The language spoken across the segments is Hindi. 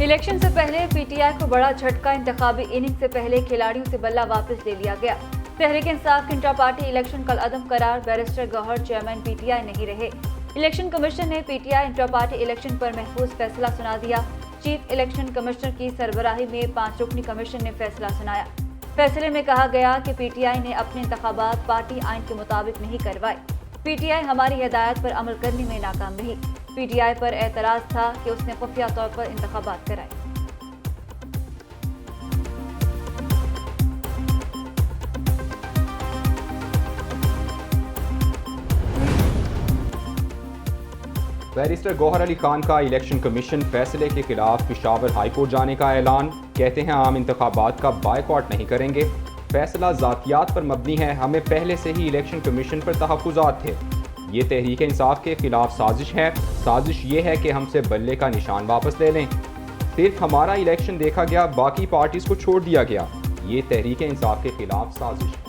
इलेक्शन से पहले पीटीआई को बड़ा झटका। इंतखाबी इनिंग से पहले खिलाड़ियों से बल्ला वापस ले लिया गया। Tehreek Insaf intra party election कल अदम करार। बैरिस्टर गौहर चेयरमैन पीटीआई नहीं रहे। इलेक्शन कमीशन ने पीटीआई इंट्रा पार्टी इलेक्शन पर महफूज फैसला सुना दिया। चीफ इलेक्शन कमिश्नर की सरबराही में 5 रुकनी कमीशन ने फैसला सुनाया। फैसले में कहा गया कि पीटीआई ने अपने इंतखाबात पार्टी आइन के मुताबिक नहीं करवाए। पीटीआई हमारी हिदायत पर अमल करने में नाकाम रही। पीटीआई पर एतराज था कि उसने खुफिया तौर पर इंतखाबात कराए। बैरिस्टर गौहर अली खान का इलेक्शन कमीशन फैसले के खिलाफ पेशावर हाई कोर्ट जाने का ऐलान। कहते हैं आम इंतखाबात का बायकॉट नहीं करेंगे। फैसला जातियात पर मबनी है। हमें पहले से ही इलेक्शन कमीशन पर तहफ़्फ़ुज़ात थे। ये तहरीक इंसाफ के खिलाफ साजिश है। साजिश ये है कि हमसे बल्ले का निशान वापस ले लें। सिर्फ हमारा इलेक्शन देखा गया, बाकी पार्टीज को छोड़ दिया गया। ये तहरीक इंसाफ के खिलाफ साजिश है।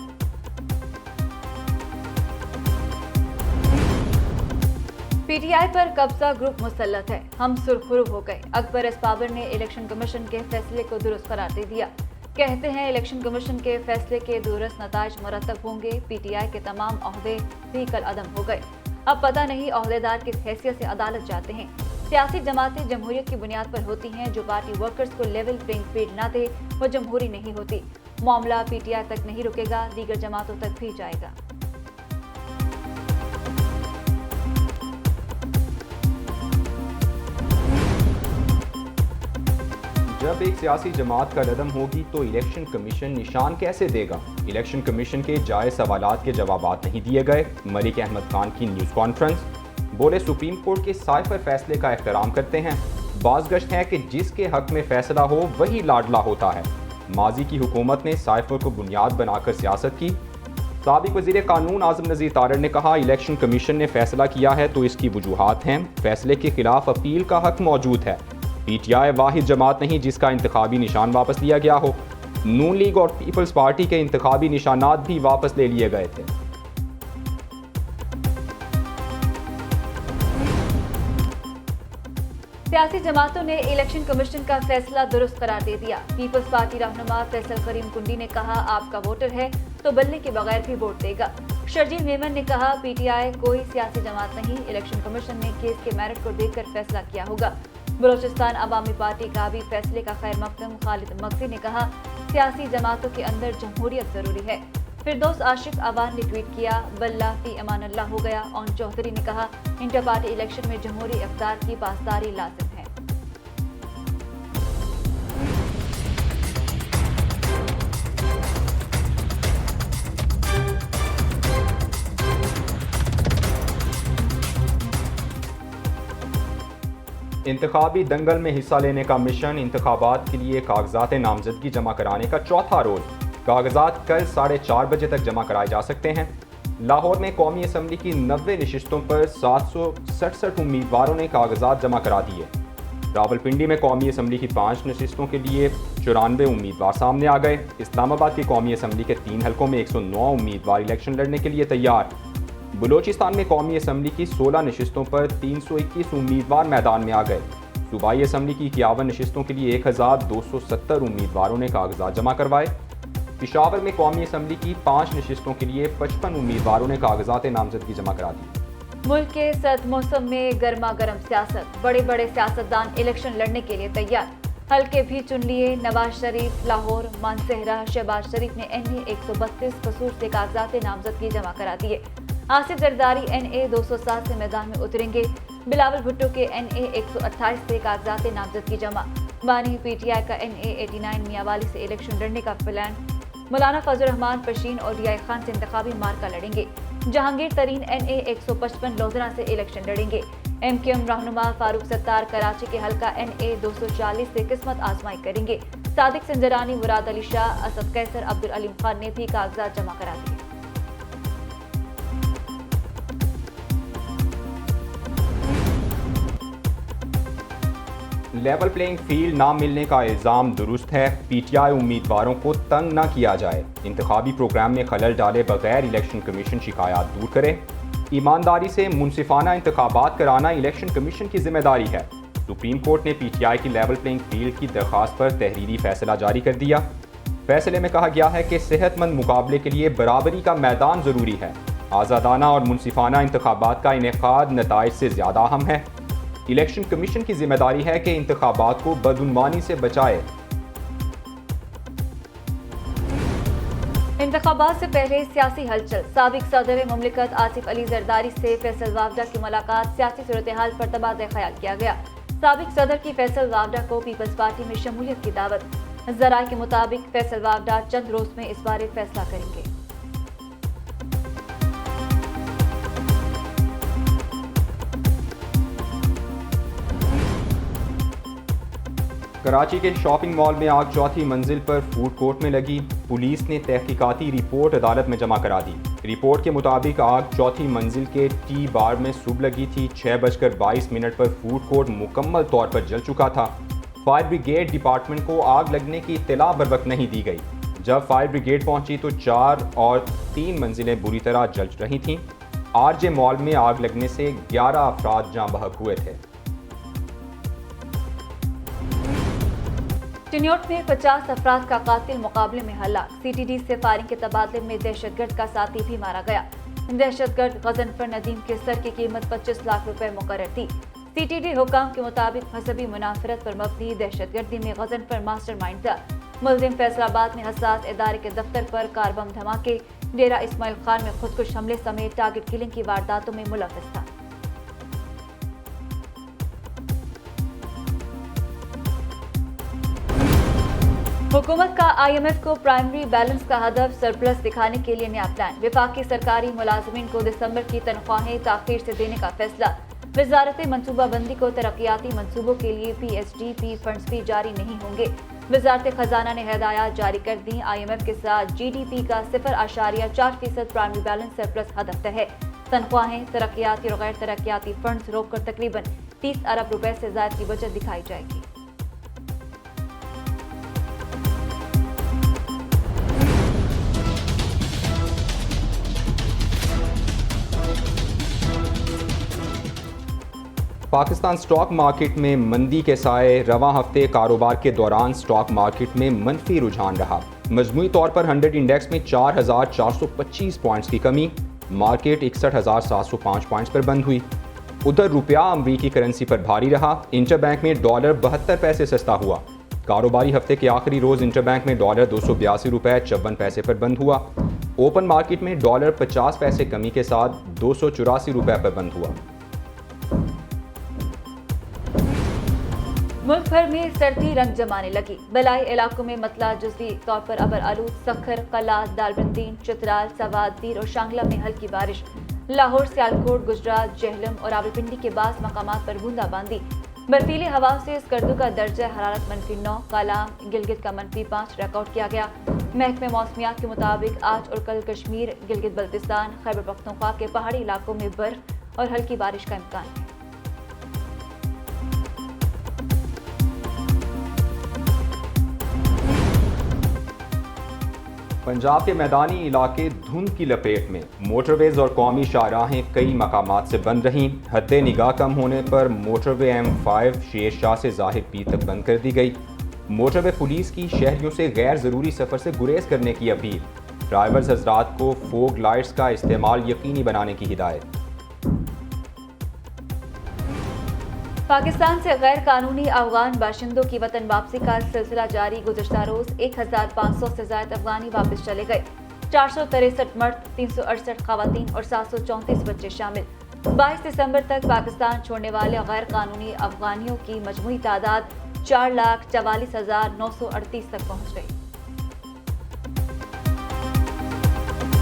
पीटीआई पर कब्जा ग्रुप मुसल्लत है। हम सुरखुरू हो गए। अकबर एस बाबर ने इलेक्शन कमीशन के फैसले को दुरुस्त करार दे दिया। कहते हैं इलेक्शन कमीशन के फैसले के दुरुस्त नताइज मुरतब होंगे। पीटीआई के तमाम ओहदे भी कल अदम हो गए। अब पता नहीं ओहदेदार किस हैसियत से अदालत जाते हैं। सियासी जमातें जमहूरियत की बुनियाद पर होती हैं। जो पार्टी वर्कर्स को लेवल प्लेइंग फील्ड न दे वो जमहूरी नहीं होती। मामला पीटीआई तक नहीं रुकेगा, दीगर जमातों तक भी जाएगा। जब एक सियासी जमात का कदम होगी तो इलेक्शन कमीशन निशान कैसे देगा? इलेक्शन कमीशन के जायज़ सवालात के जवाबात नहीं दिए गए। मलिक अहमद खान की न्यूज़ कॉन्फ्रेंस। बोले सुप्रीम कोर्ट के साइफर फैसले का एहतराम करते हैं। बाज़गश्त है कि जिसके हक में फैसला हो वही लाडला होता है। माजी की हुकूमत ने साइफर को बुनियाद बनाकर सियासत की। साबिक वज़ीर कानून आज़म नज़ीर तारड़ ने कहा इलेक्शन कमीशन ने फैसला किया है तो इसकी वजूहात हैं। फैसले के खिलाफ अपील का हक मौजूद है। पीटीआई वाहिद जमात नहीं जिसका इंतखाबी निशान वापस लिया गया हो। नून लीग और पीपल्स पार्टी के इंतखाबी निशानात भी वापस ले लिए गए थे। सियासी जमातों ने इलेक्शन कमीशन का फैसला दुरुस्त करार दे दिया। पीपल्स पार्टी रहनुमा फैसल करीम कुंडी ने कहा आपका वोटर है तो बल्ले के बगैर भी वोट देगा। शर्जील मेमन ने कहा पीटीआई कोई सियासी जमात नहीं। इलेक्शन कमीशन ने केस के मेरिट को देखकर फैसला किया होगा। बलोचिस्तान अवामी पार्टी का भी फैसले का खैर मकदम खालिद मगजी ने कहा सियासी जमातों के अंदर जमहूरियत जरूरी है। फिरदौस आशिक अवान ने ट्वीट किया बल्ला फी अमान अल्लाह हो गया। और चौधरी ने कहा इंटर पार्टी इलेक्शन में जमहूरी इक़्तिदार की पासदारी लाजिम है। इंतखाबी दंगल में हिस्सा लेने का मिशन। इंतखाबात के लिए कागजात नामजदगी जमा कराने का चौथा रोज। कागजात कल 4:30 बजे तक जमा कराए जा सकते हैं। लाहौर में कौमी असम्बली की 90 नशिस्तों पर 767 उम्मीदवारों ने कागजात जमा करा दिए। रावलपिंडी में कौमी असम्बली की 5 नशिस्तों के लिए 94 उम्मीदवार सामने आ गए। इस्लामाबाद की कौमी असम्बली के 3 हलकों में 109 उम्मीदवार इलेक्शन लड़ने के लिए तैयार। बलोचिस्तान में कौमी असम्बली की 16 नशिस्तों पर 321 उम्मीदवार मैदान में आ गए। सूबाई असम्बली की 51 नशिस्तों के लिए 1270 उम्मीदवारों ने कागजात जमा करवाए। पेशावर में कौमी असम्बली की 5 नशिस्तों के लिए 55 उम्मीदवारों ने कागजात नामजदगी जमा करा दी। मुल्क के सर्द मौसम में गर्मा गर्म सियासत। बड़े बड़े सियासतदान इलेक्शन लड़ने के लिए तैयार। हल्के भी चुन लिए। नवाज शरीफ लाहौर, मानसहरा, शहबाज शरीफ ने NA 132 कसूर से कागजात नामजदगी जमा करा दिए। आसिफ जरदारी NA 207 से मैदान में उतरेंगे। बिलावल भुट्टो के NA 128 से कागजात नामजदगी जमा। बानी पीटीआई का NA 89 मियावाली से इलेक्शन लड़ने का प्लान। मौलाना फजल रहमान पशीन और रियाई खान से इंतखाबी मार्का लड़ेंगे। जहांगीर तरीन NA 155 लोधरा से इलेक्शन लड़ेंगे। MQM रहनुमा फारूक सत्तार कराची के हल्का NA 240 से किस्मत आजमाई करेंगे। सादिक संजरानी, मुराद अली शाह, असद कैसर, अब्दुल अलीम खान ने भी कागजात जमा करा दिए। लेवल प्लेइंग फील्ड ना मिलने का इल्ज़ाम दुरुस्त है। पीटीआई उम्मीदवारों को तंग ना किया जाए। इंतखाबी प्रोग्राम में खलल डाले बगैर इलेक्शन कमीशन शिकायत दूर करे। ईमानदारी से मुनसिफाना इंतखाबात कराना इलेक्शन कमीशन की जिम्मेदारी है। सुप्रीम कोर्ट ने PTI की लेवल प्लेइंग फील्ड की दरख्वास्त पर तहरीरी फैसला जारी कर दिया। फैसले में कहा गया है कि सेहतमंद मुकाबले के लिए बराबरी का मैदान ज़रूरी है। आज़ादाना और मुनसिफाना इंतखाबात का इनेकाद नताइज से ज़्यादा अहम है। इलेक्शन कमीशन की जिम्मेदारी है कि इंतखाबात को बदउनवानी से बचाए। इंतखाबात से पहले सियासी हलचल। साबिक सदर मुमलिकत आसिफ अली जरदारी से फैसल वावडा की मुलाकात, सियासी सूरत हाल पर तबादला ख्याल किया गया। साबिक सदर की फैसल वावडा को पीपल्स पार्टी में शमूलियत की दावत। जराए के मुताबिक फैसल वावडा चंद रोज में इस बारे फैसला करेंगे। कराची के शॉपिंग मॉल में आग चौथी मंजिल पर फूड कोर्ट में लगी। पुलिस ने तहकीकाती रिपोर्ट अदालत में जमा करा दी। रिपोर्ट के मुताबिक आग चौथी मंजिल के टी बार में सुबह लगी थी। 6:22 पर फूड कोर्ट मुकम्मल तौर पर जल चुका था। फायर ब्रिगेड डिपार्टमेंट को आग लगने की इत्तला बर वक्त नहीं दी गई। जब फायर ब्रिगेड पहुंची तो 4 और 3 मंजिलें बुरी तरह जल रही थीं। RJ मॉल में आग लगने से 11 अफराद जाँ बहक हुए थे। चिन्योट में 50 अफराद का कातिल मुकाबले में हलाक। CTD से फायरिंग के तबादले में दहशतगर्द का साथी भी मारा गया। दहशतगर्द गजनफर नदीम के सर की कीमत 25 लाख रुपए मुकर्रर थी। CTD हुकाम के मुताबिक मजहबी मुनाफरत पर मबनी दहशतगर्दी में गजनफर मास्टरमाइंड था। मुलजिम फैसलाबाद में हसास इदारे के दफ्तर पर कार बम धमाके, डेरा इस्माइल खान में खुदकुश हमले समेत टारगेट किलिंग की वारदातों में मुलव्विस था। हुकूमत का IMF को प्राइमरी बैलेंस का हदफ सरप्लस दिखाने के लिए नया प्लान। विफाकी सरकारी मुलाजमीन को दिसंबर की तनख्वाहें ताखीर से देने का फैसला। वजारत मनसूबाबंदी को तरक्याती मनसूबों के लिए PSDP फंड्स भी जारी नहीं होंगे। वजारत खजाना ने हिदायत जारी कर दी। IMF के साथ GDP का 0.4% प्राइमरी बैलेंस सरप्लस हदफ तय है। तनख्वाहें, तरक्याती और गैर तरक्याती फंड्स रोककर तकरीबन 30 अरब रुपए से ज्यादा की बचत दिखाई जाएगी। पाकिस्तान स्टॉक मार्केट में मंदी के साए। रवां हफ्ते कारोबार के दौरान स्टॉक मार्केट में मनफी रुझान रहा। मजमूई तौर पर 100 इंडेक्स में 4,425 पॉइंट्स की कमी। मार्केट 61,705 पॉइंट्स पर बंद हुई। उधर रुपया अमरीकी करेंसी पर भारी रहा। इंटरबैंक में डॉलर 72 पैसे सस्ता हुआ। कारोबारी हफ्ते के आखिरी रोज इंटरबैंक में डॉलर 282 रुपए 54 पैसे पर बंद हुआ। ओपन मार्केट में डॉलर 50 पैसे कमी के साथ 284 रुपए पर बंद हुआ। मुल्क भर में सर्दी रंग जमाने लगी। बलाई इलाकों में मतला जुज़वी तौर पर अबर आलूद, सखर, कलास, दालबंदीन, चित्राल, सवाद, दीर और शांगला में हल्की बारिश। लाहौर, सियालकोट, गुजरात, जेहलम और रावलपिंडी के बास मकामात पर बूंदाबांदी। बर्फीली हवा से स्कर्दू का दर्जा हरारत -9, कालाम, गिलगित का -5 रिकॉर्ड किया गया। महकमे मौसमियात के मुताबिक आज और कल कश्मीर, गिलगित बल्तिस्तान, खैबर पख्तूनख्वा के पहाड़ी इलाकों में बर्फ और हल्की बारिश का इम्कान है। पंजाब के मैदानी इलाके धुंध की लपेट में। मोटरवेज और कौमी शाहराहें कई मकामात से बंद रहीं। हद्दे निगाह कम होने पर मोटरवे M5 शेर शाह से ज़ाहिर पीर तक बंद कर दी गई। मोटरवे पुलिस की शहरियों से गैर ज़रूरी सफ़र से गुरेज करने की अपील। ड्राइवर्स हजरात को फोग लाइट्स का इस्तेमाल यकीनी बनाने की हिदायत। पाकिस्तान से गैर कानूनी अफगान बाशिंदों की वतन वापसी का सिलसिला जारी। गुज़श्ता रोज 1500 से ज्यादा अफगानी वापस चले गए। 463 मर्द, 368 खवातीन और 734 बच्चे शामिल। 22 दिसंबर तक पाकिस्तान छोड़ने वाले गैर कानूनी अफगानियों की मजमूई तादाद 4,44,938 तक पहुँच गई।